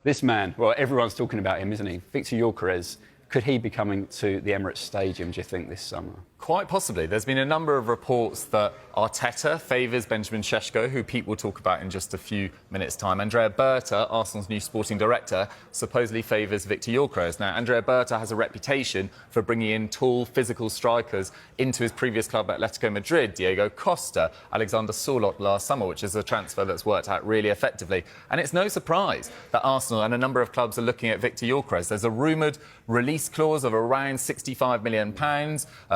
This man, well, everyone's talking about him, isn't he? Victor Gyokeres. Could he be coming to the Emirates Stadium, do you think, this summer? Quite possibly. There's been a number of reports that Arteta favours Benjamin Sesko, who Pete will talk about in just a few minutes' time. Andrea Berta, Arsenal's new sporting director, supposedly favours Victor Gyokeres. Now, Andrea Berta has a reputation for bringing in tall, physical strikers into his previous club, Atletico Madrid, Diego Costa, Alexander Sorloth last summer, which is a transfer that's worked out really effectively. And it's no surprise that Arsenal and a number of clubs are looking at Victor Gyokeres. There's a rumoured release clause of around £65 million,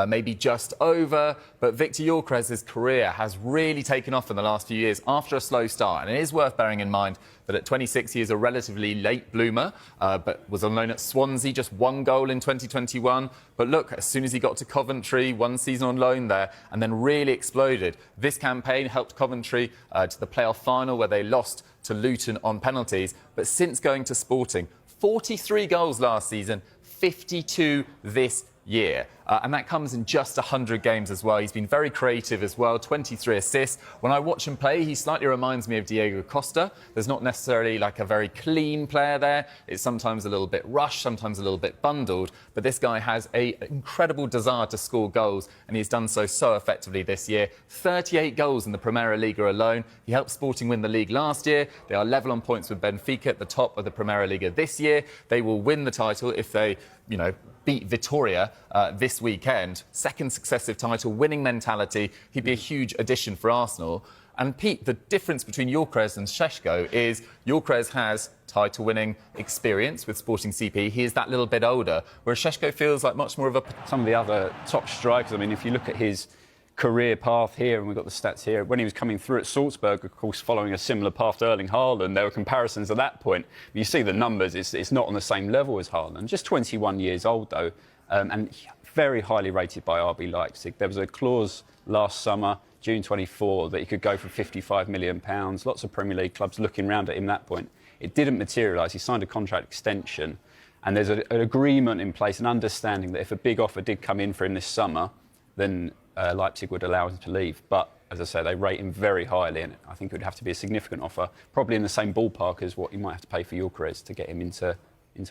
maybe just over, but Victor Gyokeres' career has really taken off in the last few years after a slow start, and it is worth bearing in mind that at 26 he is a relatively late bloomer, but was on loan at Swansea, just one goal in 2021. But look, as soon as he got to Coventry, one season on loan there, and then really exploded. This campaign helped Coventry to the playoff final where they lost to Luton on penalties, but since going to Sporting, 43 goals last season, 52 this year. And that comes in just 100 games as well. He's been very creative as well, 23 assists. When I watch him play, he slightly reminds me of Diego Costa. There's not necessarily like a very clean player there. It's sometimes a little bit rushed, sometimes a little bit bundled. But this guy has an incredible desire to score goals, and he's done so effectively this year. 38 goals in the Primera Liga alone. He helped Sporting win the league last year. They are level on points with Benfica at the top of the Primera Liga this year. They will win the title if they, beat Vitoria this weekend. Second successive title, winning mentality. He'd be a huge addition for Arsenal. And Pete, the difference between Gyokeres and Sesko is Gyokeres has title-winning experience with Sporting CP. He is that little bit older, whereas Sesko feels like much more of a... Some of the other top strikers, I mean, if you look at his career path here, and we've got the stats here, when he was coming through at Salzburg, of course, following a similar path to Erling Haaland, there were comparisons at that point. But you see the numbers, it's not on the same level as Haaland. Just 21 years old, though, and very highly rated by RB Leipzig. There was a clause last summer, June 24, that he could go for £55 million. Lots of Premier League clubs looking round at him at that point. It didn't materialise. He signed a contract extension, and there's an agreement in place, an understanding that if a big offer did come in for him this summer, then Leipzig would allow him to leave. But, as I say, they rate him very highly, and I think it would have to be a significant offer, probably in the same ballpark as what you might have to pay for Gyokeres to get him into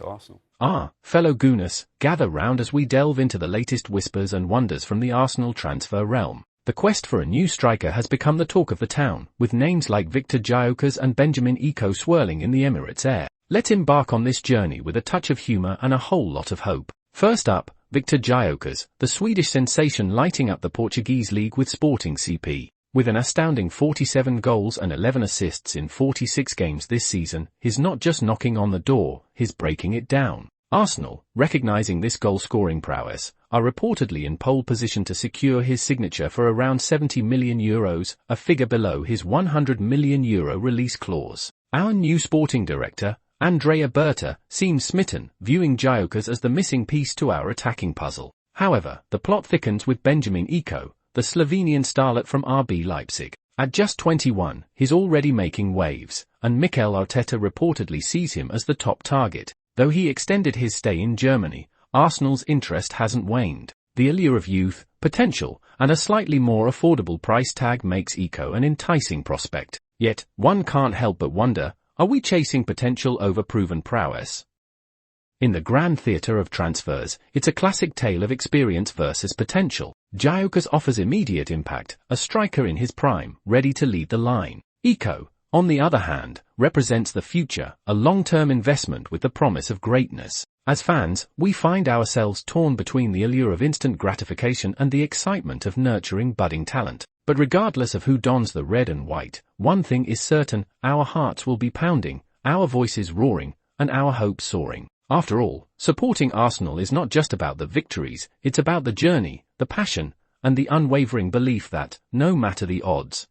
Arsenal. Fellow Gooners, gather round as we delve into the latest whispers and wonders from the Arsenal transfer realm. The quest for a new striker has become the talk of the town, with names like Victor Gyokeres and Benjamin Eko swirling in the Emirates air. Let's embark on this journey with a touch of humour and a whole lot of hope. First up, Victor Gyokeres, the Swedish sensation lighting up the Portuguese league with Sporting CP. With an astounding 47 goals and 11 assists in 46 games this season, he's not just knocking on the door, he's breaking it down. Arsenal, recognising this goal-scoring prowess, are reportedly in pole position to secure his signature for around €70 million, a figure below his €100 million release clause. Our new sporting director, Andrea Berta, seems smitten, viewing Gyokeres as the missing piece to our attacking puzzle. However, the plot thickens with Benjamin Eko, the Slovenian starlet from RB Leipzig. At just 21, he's already making waves, and Mikel Arteta reportedly sees him as the top target. Though he extended his stay in Germany, Arsenal's interest hasn't waned. The allure of youth, potential, and a slightly more affordable price tag makes Eko an enticing prospect. Yet, one can't help but wonder, are we chasing potential over proven prowess? In the grand theatre of transfers, it's a classic tale of experience versus potential. Gyokeres offers immediate impact, a striker in his prime, ready to lead the line. Eko, on the other hand, represents the future, a long-term investment with the promise of greatness. As fans, we find ourselves torn between the allure of instant gratification and the excitement of nurturing budding talent. But regardless of who dons the red and white, one thing is certain, our hearts will be pounding, our voices roaring, and our hopes soaring. After all, supporting Arsenal is not just about the victories, it's about the journey, the passion, and the unwavering belief that, no matter the odds,